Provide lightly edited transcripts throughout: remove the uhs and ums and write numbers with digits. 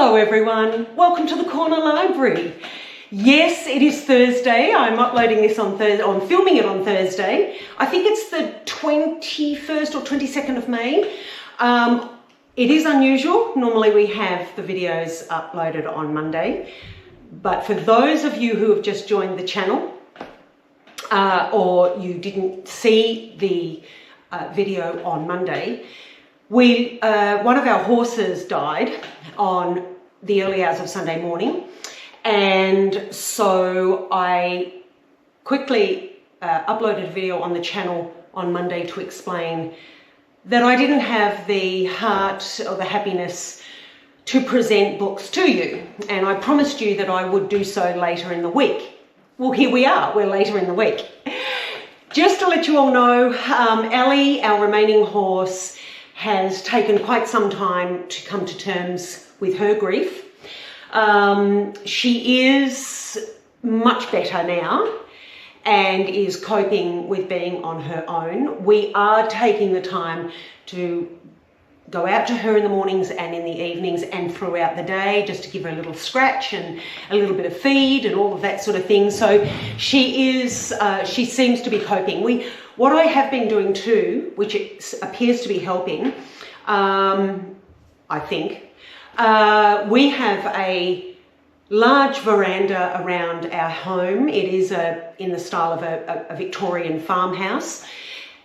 Hello everyone, welcome to the Corner Library. Yes, it is Thursday. I'm uploading this on Thursday, I'm filming it on Thursday. I think it's the 21st or 22nd of May. It is unusual. Normally we have the videos uploaded on Monday. But for those of you who have just joined the channel or you didn't see the video on Monday, one of our horses died on the early hours of Sunday morning, and so I quickly uploaded a video on the channel on Monday to explain that I didn't have the heart or the happiness to present books to you, and I promised you that I would do so later in the week. Well, here we are, we're later in the week. Just to let you all know, Ellie, our remaining horse, has taken quite some time to come to terms with her grief. She is much better now and is coping with being on her own. We are taking the time to go out to her in the mornings and in the evenings and throughout the day, just to give her a little scratch and a little bit of feed and all of that sort of thing. So she seems to be coping. What I have been doing too, which appears to be helping, I think, we have a large veranda around our home. It is in the style of a Victorian farmhouse.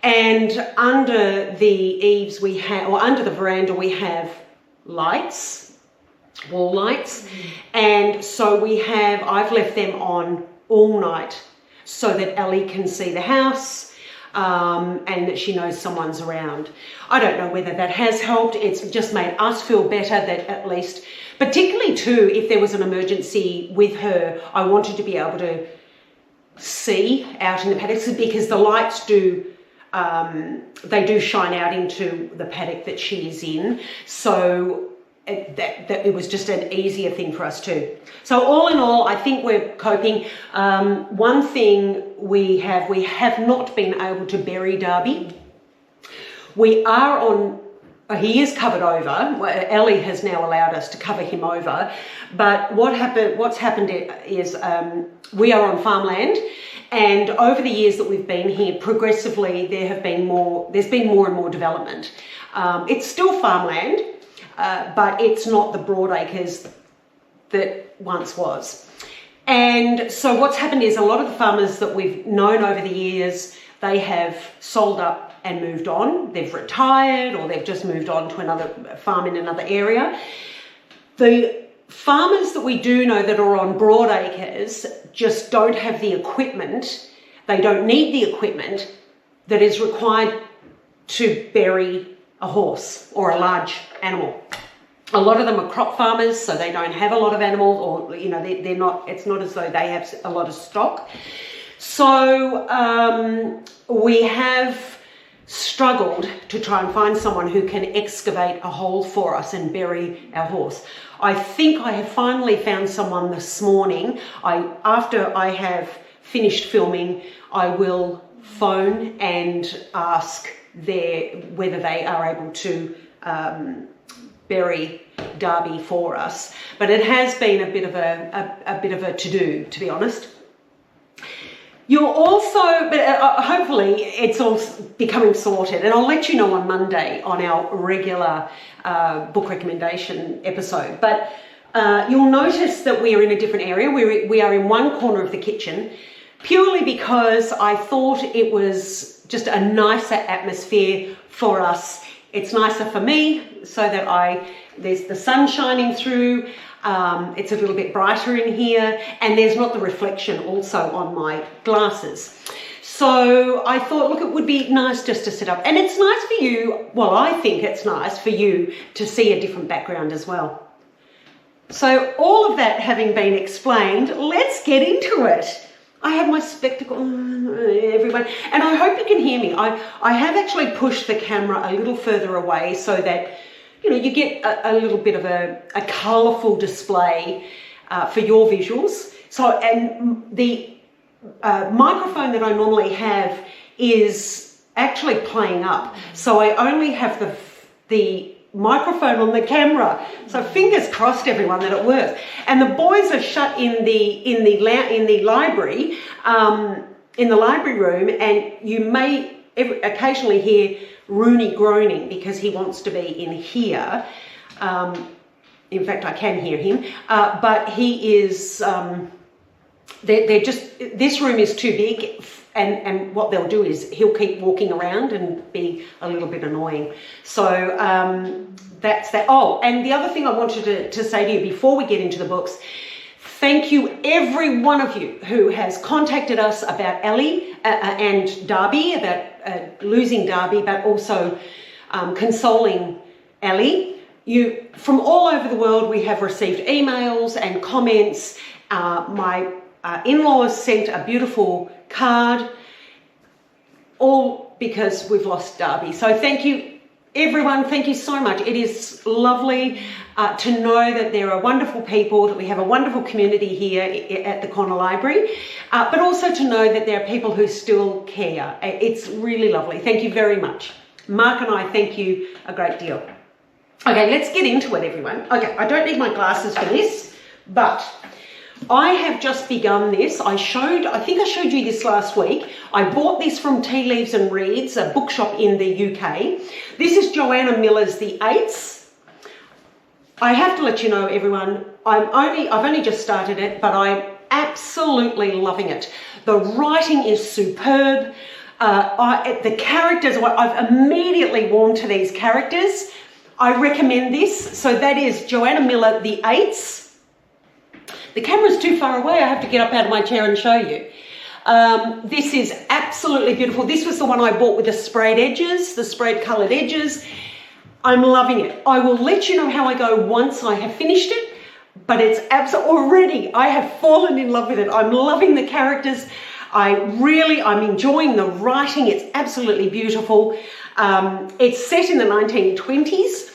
And under the eaves we have, or under the veranda we have lights, wall lights. And so I've left them on all night so that Ellie can see the house and that she knows someone's around. I don't know whether that has helped. It's just made us feel better that at least, particularly too, if there was an emergency with her, I wanted to be able to see out in the paddocks because the lights do shine out into the paddock that she is in. So that it was just an easier thing for us too. So all in all, I think we're coping. One thing we have not been able to bury Dhabii. We are on, he is covered over. Ellie has now allowed us to cover him over. But what's happened is we are on farmland, and over the years that we've been here, progressively there's been more and more development. It's still farmland, but it's not the broad acres that once was. And so what's happened is a lot of the farmers that we've known over the years, they have sold up and moved on. They've retired or they've just moved on to another farm in another area. The farmers that we do know that are on broad acres just don't have the equipment. They don't need the equipment that is required to bury a horse or a large animal. A lot of them are crop farmers, so they don't have a lot of animals, or they're not. It's not as though they have a lot of stock. So we have struggled to try and find someone who can excavate a hole for us and bury our horse. I think I have finally found someone this morning. After I have finished filming, I will phone and ask whether they are able to bury Dhabii for us. But it has been a bit of a to-do, to be honest. You're also, but hopefully it's all becoming sorted, and I'll let you know on Monday on our regular book recommendation episode. But you'll notice that we are in a different area. We are in one corner of the kitchen, purely because I thought it was just a nicer atmosphere for us. It's nicer for me so that there's the sun shining through. It's a little bit brighter in here, and there's not the reflection also on my glasses. So I thought, look, it would be nice just to sit up, and it's nice for you. Well, I think it's nice for you to see a different background as well. So all of that having been explained, let's get into it. I have my spectacles, everyone, and I hope you can hear me. I have actually pushed the camera a little further away so that you get a little bit of a colourful display for your visuals. So, and the microphone that I normally have is actually playing up. So I only have the microphone on the camera. So fingers crossed, everyone, that it works. And the boys are shut in the library, in the library room, and you may occasionally hear Rooney groaning because he wants to be in here. In fact, I can hear him, but he is. They're just, this room is too big, and what they'll do is he'll keep walking around and be a little bit annoying. So that's that. Oh, and the other thing I wanted to say to you before we get into the books, thank you every one of you who has contacted us about Ellie and Dhabii, about losing Dhabii, but also consoling Ellie. You, from all over the world, we have received emails and comments. My in-laws sent a beautiful card, all because we've lost Dhabii. So thank you, everyone. Thank you so much. It is lovely to know that there are wonderful people, that we have a wonderful community here at the Corner Library, but also to know that there are people who still care. It's really lovely. Thank you very much. Mark and I thank you a great deal. Okay, let's get into it, everyone. Okay, I don't need my glasses for this, but I have just begun this. I think I showed you this last week. I bought this from Tea Leaves and Reads, a bookshop in the UK. This is Joanna Miller's The Eights. I have to let you know, everyone, I've only just started it, but I'm absolutely loving it. The writing is superb. The characters, I've immediately warmed to these characters. I recommend this. So that is Joanna Miller, The Eights. The camera's too far away. I have to get up out of my chair and show you. This is absolutely beautiful. This was the one I bought with the sprayed edges, the sprayed coloured edges. I'm loving it. I will let you know how I go once I have finished it, but it's already, I have fallen in love with it. I'm loving the characters. I'm enjoying the writing. It's absolutely beautiful. It's set in the 1920s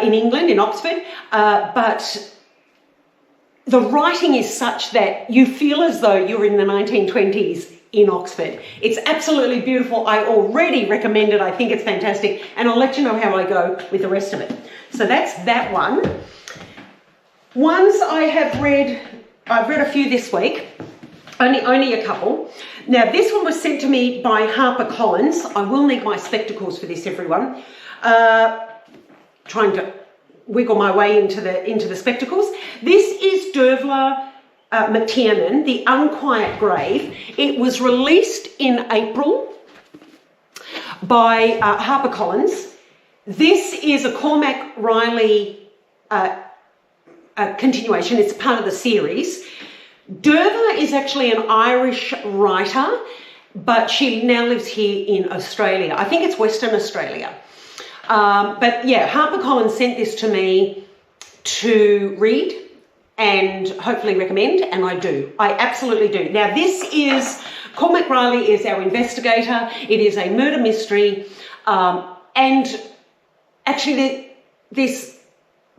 in England, in Oxford, but the writing is such that you feel as though you're in the 1920s in Oxford. It's absolutely beautiful. I already recommend it. I think it's fantastic, and I'll let you know how I go with the rest of it. So that's that one. Ones I've read a few this week. Only a couple. Now, this one was sent to me by HarperCollins. I will need my spectacles for this, everyone. Trying to wiggle my way into the spectacles. This is Dervla McTiernan, The Unquiet Grave. It was released in April by HarperCollins. This is a Cormac Riley continuation. It's part of the series. Dervla is actually an Irish writer, but she now lives here in Australia. I think it's Western Australia. But yeah, HarperCollins sent this to me to read and hopefully recommend, and I do. I absolutely do. Now, this is, Cormac Riley is our investigator. It is a murder mystery, and actually there's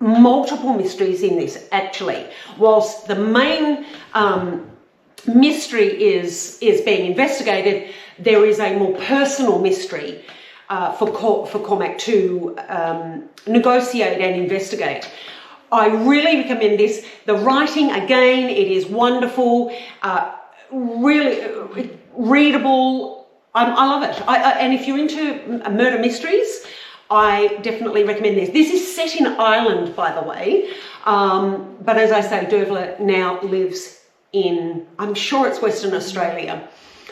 multiple mysteries in this, actually. Whilst the main mystery is being investigated, there is a more personal mystery for Cormac to negotiate and investigate. I really recommend this. The writing, again, it is wonderful, really readable. I love it. And if you're into murder mysteries, I definitely recommend this. This is set in Ireland, by the way. But as I say, Dervla now lives in, I'm sure it's Western Australia,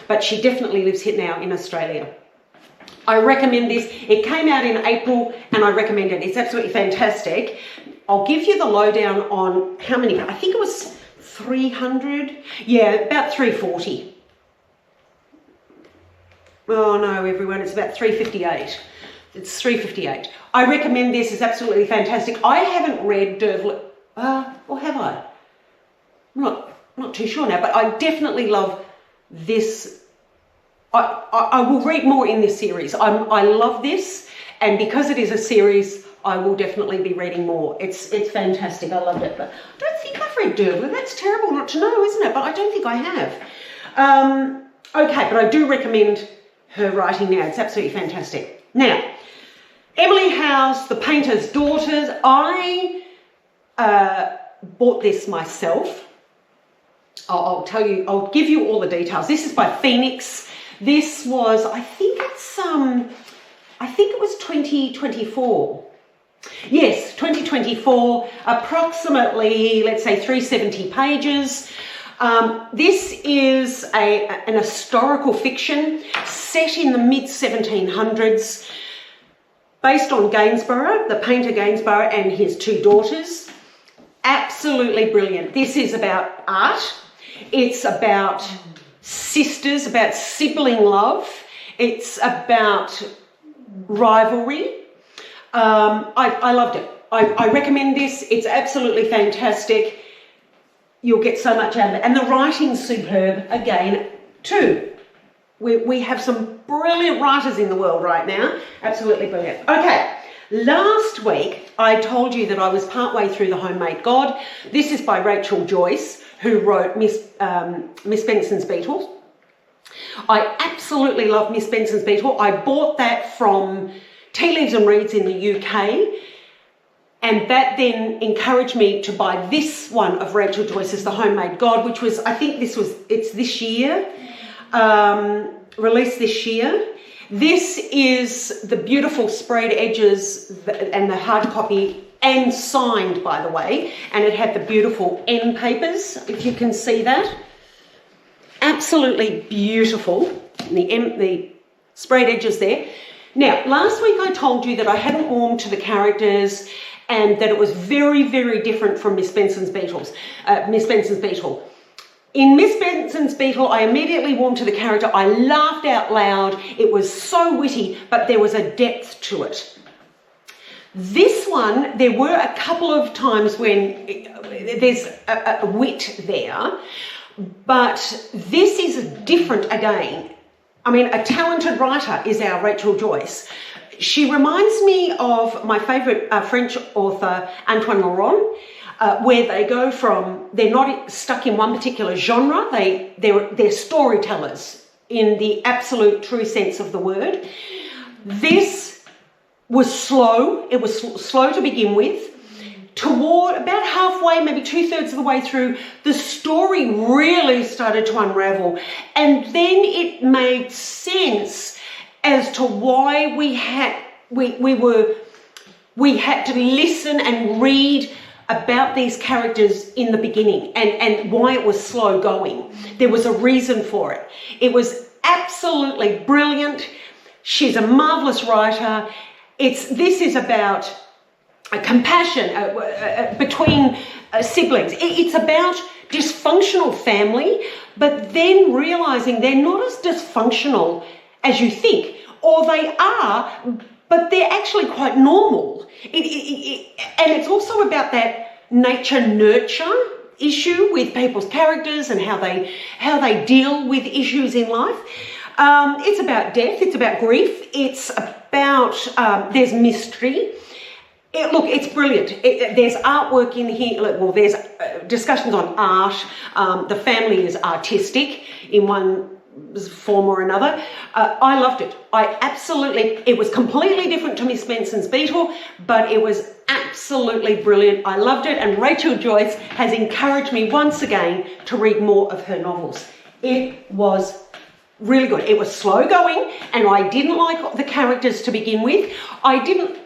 but she definitely lives here now in Australia. I recommend this. It came out in April and I recommend it. It's absolutely fantastic. I'll give you the lowdown on how many, I think it was 300. Yeah, about 340. Oh no, everyone, it's about 358. It's 358. I recommend this. It's absolutely fantastic. I haven't read Dervla, or have I? I'm not too sure now, but I definitely love this. I will read more in this series. I love this, and because it is a series, I will definitely be reading more. It's fantastic. I loved it. But I don't think I've read Dervla. That's terrible not to know, isn't it? But I don't think I have. Okay, but I do recommend her writing now. It's absolutely fantastic. Now, Emily House, The Painter's Daughters. I bought this myself. I'll tell you, I'll give you all the details. This is by Phoenix. This was, I think it was 2024. Yes, 2024, approximately, let's say 370 pages. This is an historical fiction set in the mid-1700s, based on Gainsborough, the painter Gainsborough, and his two daughters. Absolutely brilliant. This is about art. It's about sisters, about sibling love. It's about rivalry. I loved it. I recommend this. It's absolutely fantastic. You'll get so much out of it. And the writing's superb again, too. We have some brilliant writers in the world right now. Absolutely brilliant. Okay. Last week, I told you that I was partway through The Homemade God. This is by Rachel Joyce, who wrote Miss Benson's Beetle. I absolutely love Miss Benson's Beetle. I bought that from Tea Leaves and Reads in the UK, and that then encouraged me to buy this one of Rachel Joyce's The Homemade God, which was, I think it's this year, released this year. This is the beautiful sprayed edges and the hard copy, and signed, by the way, and it had the beautiful end papers, if you can see that. Absolutely beautiful, the sprayed edges there. Now, last week I told you that I hadn't warmed to the characters and that it was very, very different from Miss Benson's Beetle. In Miss Benson's Beetle, I immediately warmed to the character. I laughed out loud. It was so witty, but there was a depth to it. This one, there were a couple of times when there's a wit there, but this is different again. I mean, a talented writer is our Rachel Joyce. She reminds me of my favourite French author, Antoine Laurent, where they go from, they're not stuck in one particular genre, they're storytellers in the absolute true sense of the word. This was slow. It was slow to begin with. Toward about halfway, maybe 2/3 of the way through, the story really started to unravel. And then it made sense as to why we had to listen and read about these characters in the beginning, and why it was slow going. There was a reason for it. It was absolutely brilliant. She's a marvellous writer. This is about a compassion between siblings. It's about dysfunctional family, but then realising they're not as dysfunctional as you think, or they are, but they're actually quite normal. And it's also about that nature-nurture issue with people's characters and how they deal with issues in life. It's about death, it's about grief, it's about, there's mystery. It's brilliant. There's artwork in here. Well, there's discussions on art. The family is artistic in one form or another. I loved it. It was completely different to Miss Benson's Beetle, but it was absolutely brilliant. I loved it, and Rachel Joyce has encouraged me once again to read more of her novels. It was really good. It was slow going, and I didn't like the characters to begin with. I didn't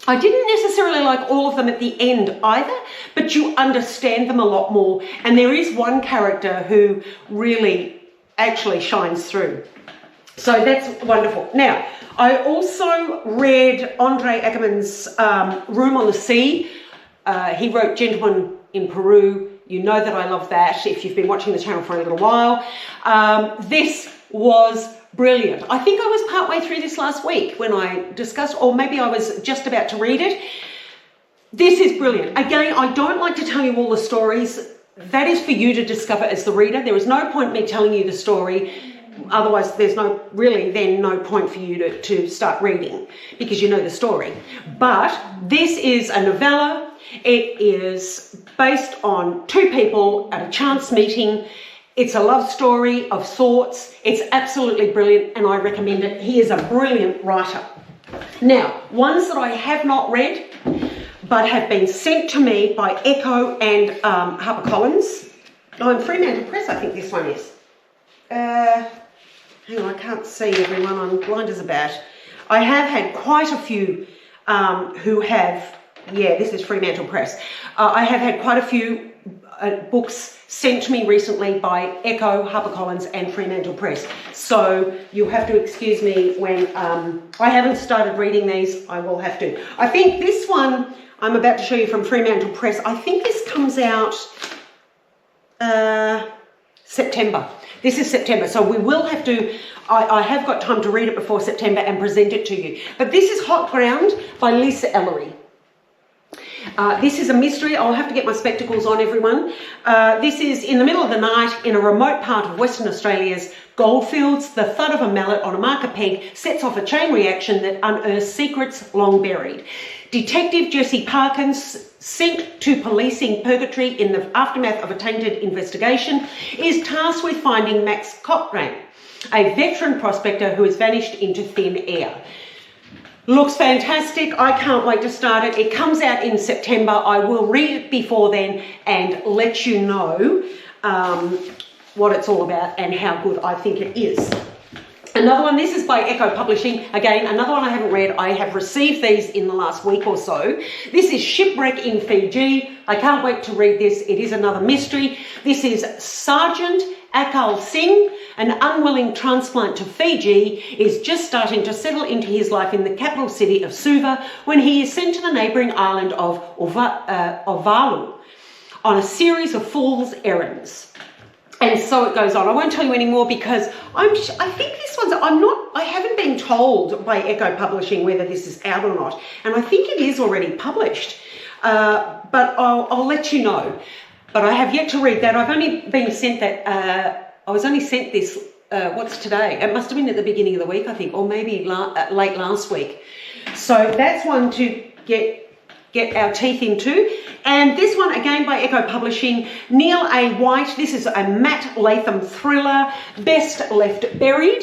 necessarily like all of them at the end either, but you understand them a lot more. And there is one character who really actually shines through. So that's wonderful. Now, I also read Andre Ackerman's Room on the Sea. He wrote Gentleman in Peru. You know that I love that if you've been watching the channel for a little while. This was brilliant. I think I was partway through this last week when I discussed, or maybe I was just about to read it. This is brilliant. Again, I don't like to tell you all the stories. That is for you to discover as the reader. There is no point me telling you the story. Otherwise, there's no point for you to start reading because you know the story. But this is a novella. It is based on two people at a chance meeting. It's a love story of sorts. It's absolutely brilliant, and I recommend it. He is a brilliant writer. Now, ones that I have not read, but have been sent to me by Echo and HarperCollins. Oh, and Fremantle Press, I think this one is. Hang on, I can't see everyone, I'm blind as a bat. I have had quite a few who have, yeah, this is Fremantle Press. I have had quite a few books sent to me recently by Echo, HarperCollins and Fremantle Press. So you'll have to excuse me when I haven't started reading these, I will have to. I think this one I'm about to show you from Fremantle Press, I think this comes out September. This is September, so we will have to, I have got time to read it before September and present it to you. But this is Hot Ground by Lisa Ellery. This is a mystery. I'll have to get my spectacles on, everyone. This is in the middle of the night in a remote part of Western Australia's goldfields. The thud of a mallet on a marker peg sets off a chain reaction that unearths secrets long buried. Detective Jesse Parkins, sent to policing purgatory in the aftermath of a tainted investigation, is tasked with finding Max Cochrane, a veteran prospector who has vanished into thin air. Looks fantastic. I can't wait to start it. It comes out in September. I will read it before then and let you know what it's all about and how good I think it is. Another one, this is by Echo Publishing. Again, another one I haven't read. I have received these in the last week or so. This is Shipwreck in Fiji. I can't wait to read this. It is another mystery. This is Sergeant Akal Singh, an unwilling transplant to Fiji, is just starting to settle into his life in the capital city of Suva when he is sent to the neighbouring island of Ovalu on a series of fool's errands. And so it goes on. I won't tell you any more because I think this one's, I haven't been told by Echo Publishing whether this is out or not. And I think it is already published, but I'll let you know. But I have yet to read that. I've only been sent that, I was only sent this, what's today? It must have been at the beginning of the week, I think, or maybe late last week. So that's one to get our teeth into. And this one, again by Echo Publishing, Neil A. White. This is a Matt Latham thriller, Best Left Buried.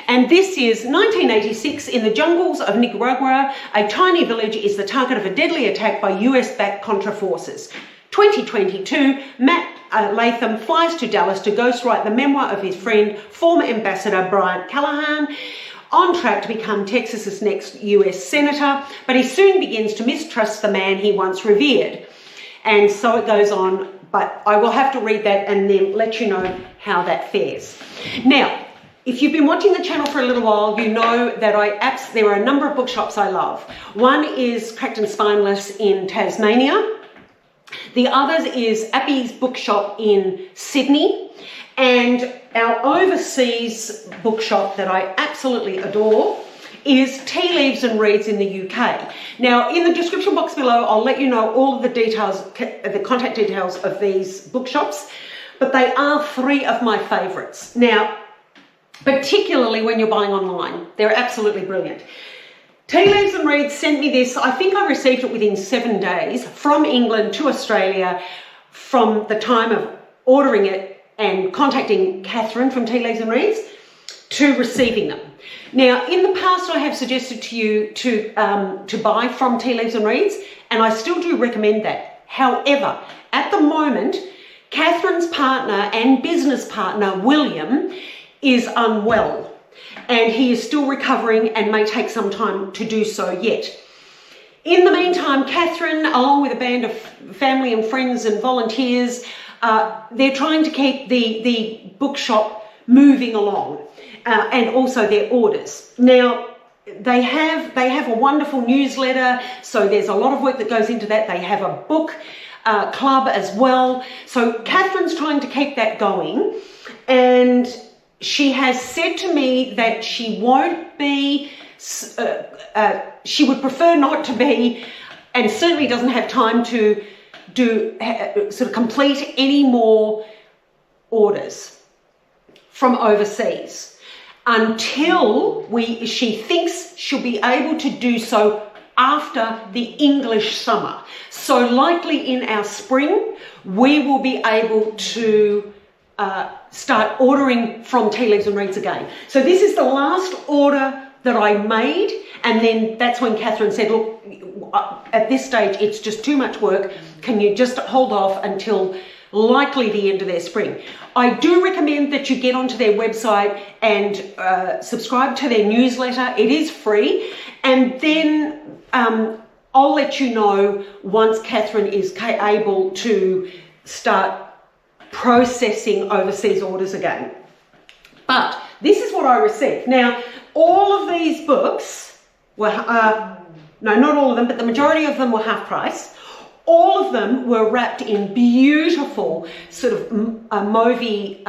And this is 1986 in the jungles of Nicaragua. A tiny village is the target of a deadly attack by US-backed Contra forces. 2022, Matt Latham flies to Dallas to ghostwrite the memoir of his friend, former Ambassador Brian Callahan, on track to become Texas's next US Senator, but he soon begins to mistrust the man he once revered. And so it goes on, but I will have to read that and then let you know how that fares. Now, if you've been watching the channel for a little while, you know that there are a number of bookshops I love. One is Cracked and Spineless in Tasmania. The other is ABBEY'S bookshop in Sydney. And our overseas bookshop that I absolutely adore is Tea Leaves and Reads in the UK. Now, in the description box below, I'll let you know all of the details, the contact details of these bookshops, but they are three of my favourites. Now, particularly when you're buying online, they're absolutely brilliant. Tea Leaves and Reads sent me this. I think I received it within 7 days from England to Australia from the time of ordering it and contacting Catherine from Tea Leaves and Reads to receiving them. Now, in the past, I have suggested to you to buy from Tea Leaves and Reads, and I still do recommend that. However, at the moment, Catherine's partner and business partner, William, is unwell, and he is still recovering and may take some time to do so yet. In the meantime, Catherine, along with a band of family and friends and volunteers, they're trying to keep the bookshop moving along, and also their orders. Now, they have a wonderful newsletter, so there's a lot of work that goes into that. They have a book club as well. So Catherine's trying to keep that going, and she has said to me that she won't be, she would prefer not to be, and certainly doesn't have time to sort of complete any more orders from overseas until she thinks she'll be able to do so after the English summer. So likely in our spring, we will be able to start ordering from Tea Leaves and Reads again. So this is the last order that I made, And then that's when Catherine said, look, at this stage, it's just too much work. Can you just hold off until likely the end of their spring? I do recommend that you get onto their website and subscribe to their newsletter. It is free. And then I'll let you know once Catherine is able to start processing overseas orders again. But this is what I received. Now, all of these books were, no, not all of them, but the majority of them were half price. All of them were wrapped in beautiful sort of mauvey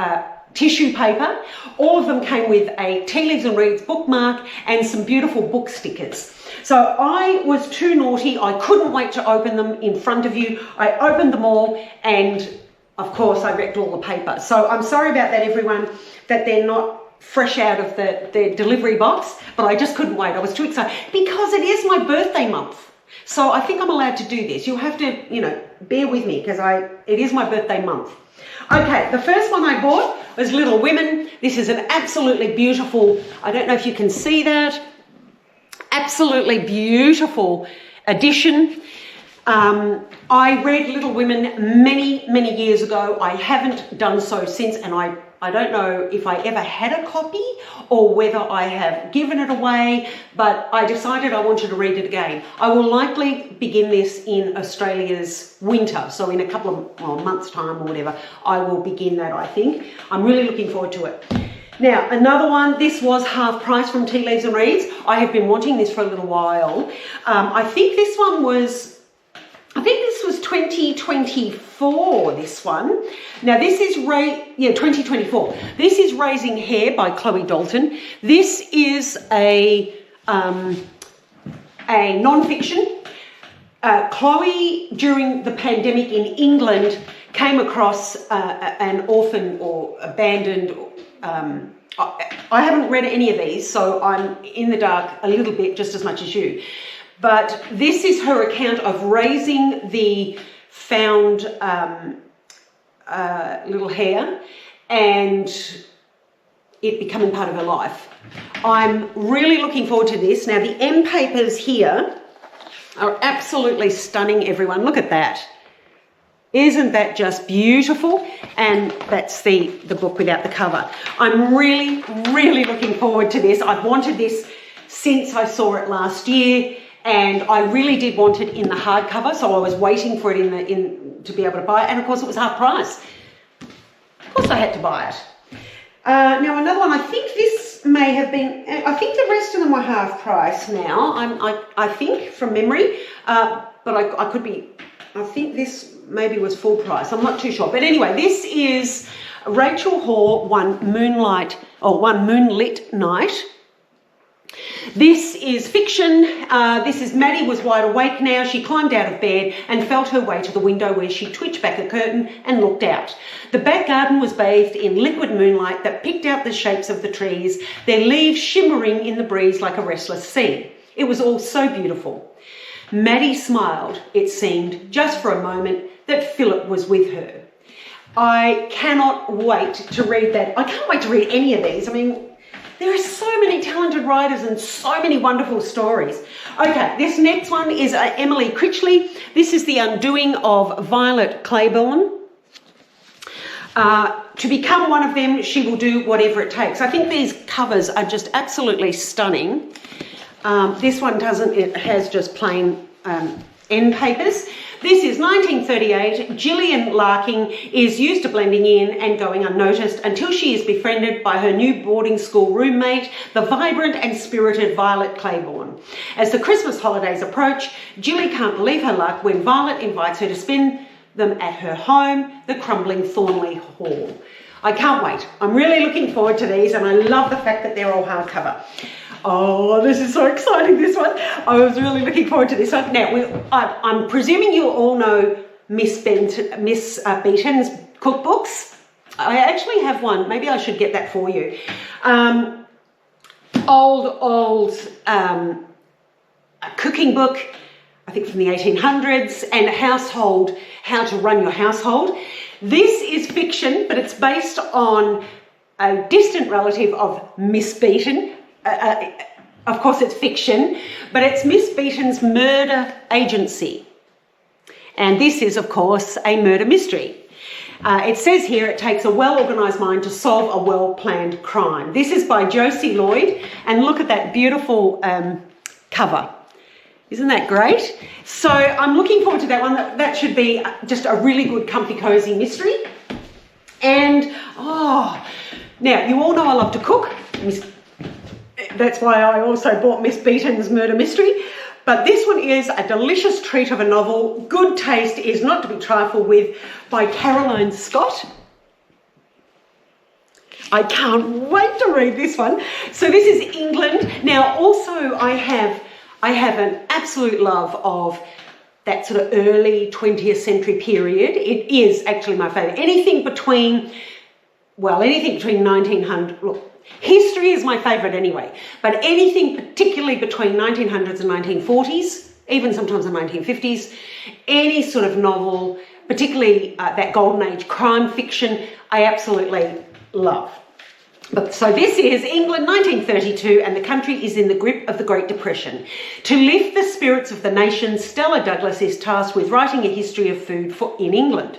tissue paper. All of them came with a Tea Leaves and Reads bookmark and some beautiful book stickers. So I was too naughty. I couldn't wait to open them in front of you. I opened them all and of course I wrecked all the paper. So I'm sorry about that, everyone, that they're not fresh out of the delivery box, but I just couldn't wait. I was too excited because it is my birthday month. So I think I'm allowed to do this. You'll have to, you know, bear with me because it is my birthday month. Okay, the first one I bought was Little Women. This is an absolutely beautiful, I don't know if you can see that, absolutely beautiful edition. I read Little Women many, many years ago. I haven't done so since, and I don't know if I ever had a copy or whether I have given it away, but I decided I wanted to read it again. I will likely begin this in Australia's winter, so in a couple of months' time or whatever, I will begin that, I think. I'm really looking forward to it. Now, another one, this was half price from Tea Leaves and Reads. I have been wanting this for a little while. I think this was 2024, this one. Now this is 2024. This is Raising Hair by Chloe Dalton. This is a non-fiction. Chloe, during the pandemic in England, came across an orphan or abandoned. I haven't read any of these, so I'm in the dark a little bit, just as much as you. But this is her account of raising the found little hare and it becoming part of her life. I'm really looking forward to this. Now, the end papers here are absolutely stunning, everyone. Look at that. Isn't that just beautiful? And that's the book without the cover. I'm really, really looking forward to this. I've wanted this since I saw it last year. And I really did want it in the hardcover, so I was waiting for it to be able to buy it. And of course, it was half price. Of course, I had to buy it. Now, another one. I think this may have been. I think the rest of them were half price now. I think from memory, but I could be. I think this maybe was full price. I'm not too sure. But anyway, this is Rachel Hoare, One Moonlit Night. This is fiction. This is Maddie was wide awake now. She climbed out of bed and felt her way to the window where she twitched back a curtain and looked out. The back garden was bathed in liquid moonlight that picked out the shapes of the trees, their leaves shimmering in the breeze like a restless sea. It was all so beautiful. Maddie smiled, it seemed, just for a moment, that Philip was with her. I cannot wait to read that. I can't wait to read any of these. I mean, there are so many talented writers and so many wonderful stories. Okay, this next one is Emily Critchley. This is The Undoing of Violet Claiborne. To become one of them, she will do whatever it takes. I think these covers are just absolutely stunning. This one doesn't, it has just plain end papers. This is 1938. Gillian Larking is used to blending in and going unnoticed until she is befriended by her new boarding school roommate, the vibrant and spirited Violet Claiborne. As the Christmas holidays approach, Gilly can't believe her luck when Violet invites her to spend them at her home, the crumbling Thornley Hall. I can't wait. I'm really looking forward to these, and I love the fact that they're all hardcover. Oh, this is so exciting, this one. I was really looking forward to this one. Now, I'm presuming you all know Miss Beaton's cookbooks. I actually have one. Maybe I should get that for you. Old cooking book, I think from the 1800s, and household, how to run your household. This is fiction, but it's based on a distant relative of Miss Beaton. of course it's fiction, but it's Miss Beaton's Murder Agency. And this is, of course, a murder mystery. It says here it takes a well-organised mind to solve a well-planned crime. This is by Josie Lloyd, and look at that beautiful cover. Isn't that great? So I'm looking forward to that one. That should be just a really good, comfy, cosy mystery. And, now you all know I love to cook. That's why I also bought Miss Beaton's Murder Mystery. But this one is a delicious treat of a novel. Good taste is not to be trifled with, by Caroline Scott. I can't wait to read this one. So this is England. Now also I have an absolute love of that sort of early 20th century period. It is actually my favourite. Anything between 1900, look, history is my favourite anyway, but anything particularly between 1900s and 1940s, even sometimes the 1950s, any sort of novel, particularly that golden age crime fiction, I absolutely love. So this is England 1932, and the country is in the grip of the Great Depression. To lift the spirits of the nation, Stella Douglas is tasked with writing a history of food in England.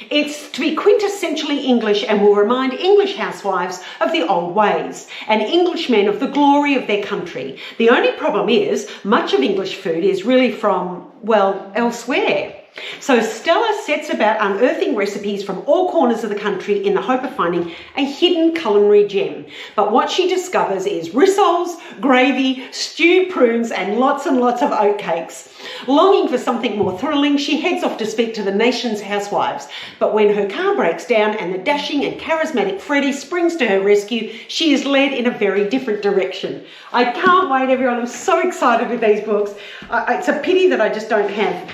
It's to be quintessentially English and will remind English housewives of the old ways and Englishmen of the glory of their country. The only problem is much of English food is really from, well, elsewhere. So Stella sets about unearthing recipes from all corners of the country in the hope of finding a hidden culinary gem. But what she discovers is rissoles, gravy, stewed prunes and lots of oatcakes. Longing for something more thrilling, she heads off to speak to the nation's housewives. But when her car breaks down and the dashing and charismatic Freddie springs to her rescue, she is led in a very different direction. I can't wait, everyone. I'm so excited with these books. It's a pity that I just don't have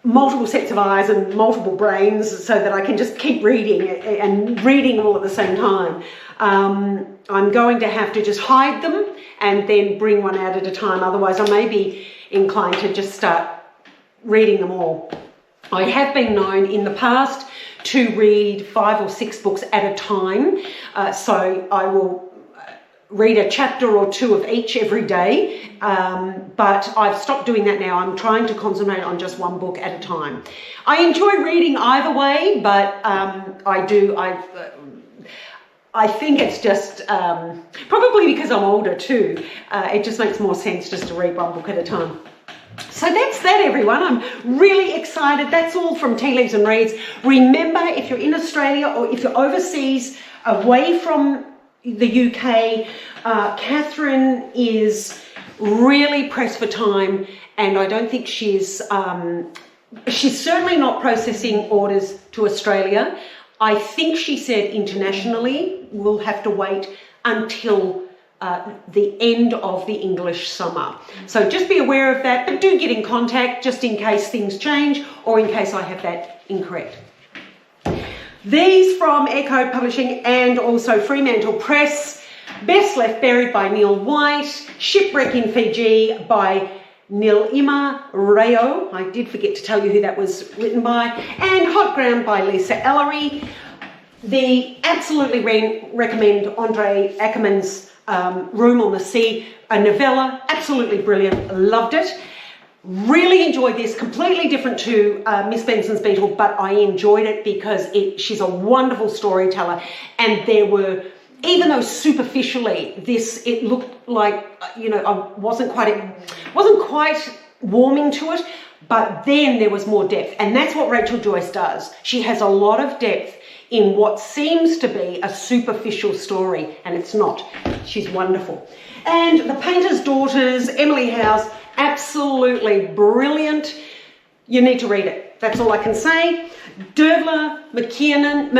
multiple sets of eyes and multiple brains so that I can just keep reading and reading all at the same time. I'm going to have to just hide them and then bring one out at a time. Otherwise, I may be inclined to just start reading them all. I have been known in the past to read 5 or 6 books at a time. So I will read a chapter or 2 of each every day, but I've stopped doing that now. I'm trying to concentrate on just one book at a time. I enjoy reading either way, but I think it's just, probably because I'm older too, it just makes more sense just to read one book at a time. So that's that, everyone. I'm really excited. That's all from Tea Leaves and Reads. Remember, if you're in Australia or if you're overseas, away from the UK, Catherine is really pressed for time, and I don't think she's certainly not processing orders to Australia. I think she said internationally we'll have to wait until the end of the English summer. So just be aware of that, but do get in contact just in case things change or in case I have that incorrect. These from Echo Publishing and also Fremantle Press. Best Left Buried by Neil White. Shipwreck in Fiji by Nilima Rao. I did forget to tell you who that was written by. And Hot Ground by Lisa Ellery. Absolutely recommend Andre Ackerman's Room on the Sea, a novella. Absolutely brilliant. Loved it. Really enjoyed this, completely different to Miss Benson's Beetle, but I enjoyed it because she's a wonderful storyteller, and there were, even though superficially it looked like, I wasn't quite warming to it, but then there was more depth, and that's what Rachel Joyce does. She has a lot of depth in what seems to be a superficial story, and it's not. She's wonderful. And The Painter's Daughters, Emily House, absolutely brilliant. You need to read it. That's all I can say. Dervla McTiernan,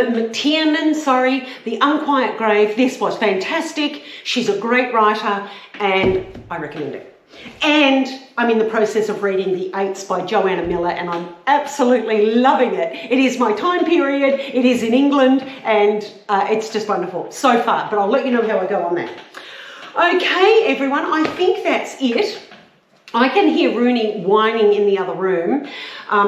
The Unquiet Grave. This was fantastic. She's a great writer and I recommend it. And I'm in the process of reading The Eights by Joanna Miller, and I'm absolutely loving it. It is my time period. It is in England, and it's just wonderful so far. But I'll let you know how I go on that. Okay, everyone, I think that's it. I can hear Rooney whining in the other room.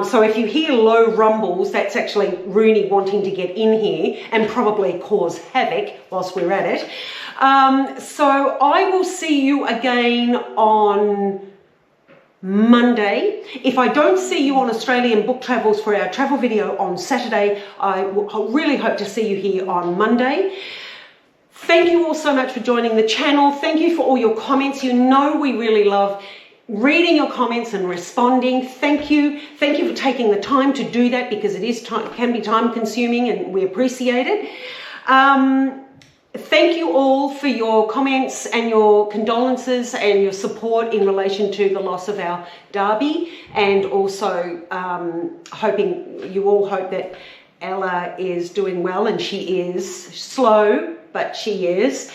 So if you hear low rumbles, that's actually Rooney wanting to get in here and probably cause havoc whilst we're at it. So I will see you again on Monday. If I don't see you on Australian Book Travels for our travel video on Saturday, I really hope to see you here on Monday. Thank you all so much for joining the channel. Thank you for all your comments. You know we really love reading your comments and responding. Thank you. Thank you for taking the time to do that, because it can be time consuming, and we appreciate it. Thank you all for your comments and your condolences and your support in relation to the loss of our Dhabii, and also hoping you all hope that Ella is doing well, and she is slow, but she is.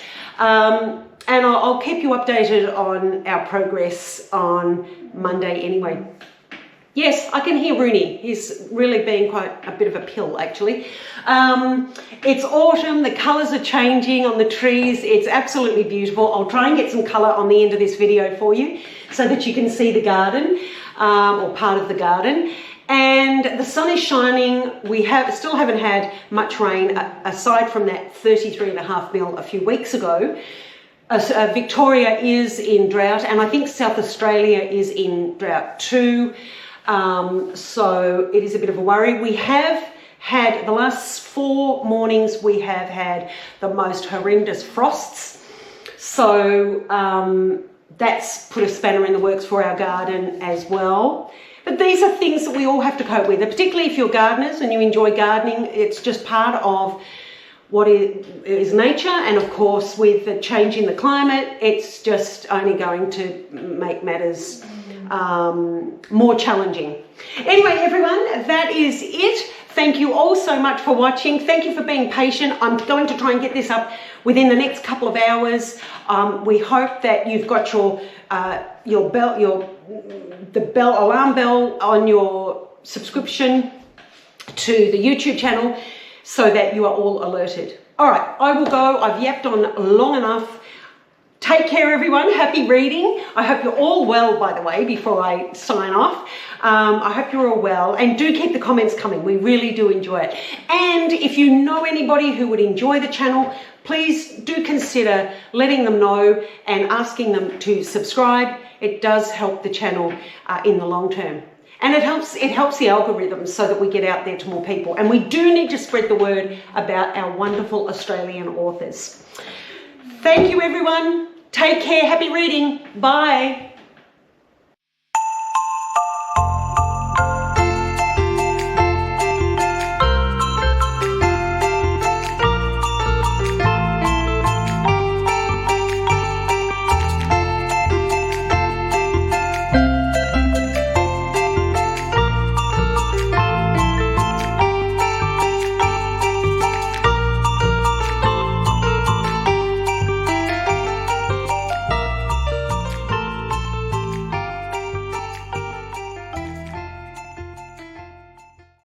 And I'll keep you updated on our progress on Monday anyway. Yes, I can hear Rooney. He's really being quite a bit of a pill, actually. It's autumn. The colours are changing on the trees. It's absolutely beautiful. I'll try and get some colour on the end of this video for you so that you can see the garden, or part of the garden. And the sun is shining. We still haven't had much rain, aside from that 33.5 mil a few weeks ago. Victoria is in drought, and I think South Australia is in drought too. So it is a bit of a worry. We have had, the last 4 mornings, we have had the most horrendous frosts. So that's put a spanner in the works for our garden as well. But these are things that we all have to cope with, and particularly if you're gardeners and you enjoy gardening. It's just part of what is nature, and of course with the change in the climate, it's just only going to make matters more challenging. Anyway, everyone, that is it. Thank you all so much for watching. Thank you for being patient. I'm going to try and get this up within the next couple of hours. We hope that you've got your alarm bell on your subscription to the YouTube channel, so that you are all alerted. All right, I will go. I've yapped on long enough. Take care, everyone. Happy reading. I hope you're all well, by the way, before I sign off. I hope you're all well, and do keep the comments coming. We really do enjoy it. And if you know anybody who would enjoy the channel, please do consider letting them know and asking them to subscribe. It does help the channel in the long term. And it helps the algorithms so that we get out there to more people. And we do need to spread the word about our wonderful Australian authors. Thank you, everyone. Take care. Happy reading. Bye.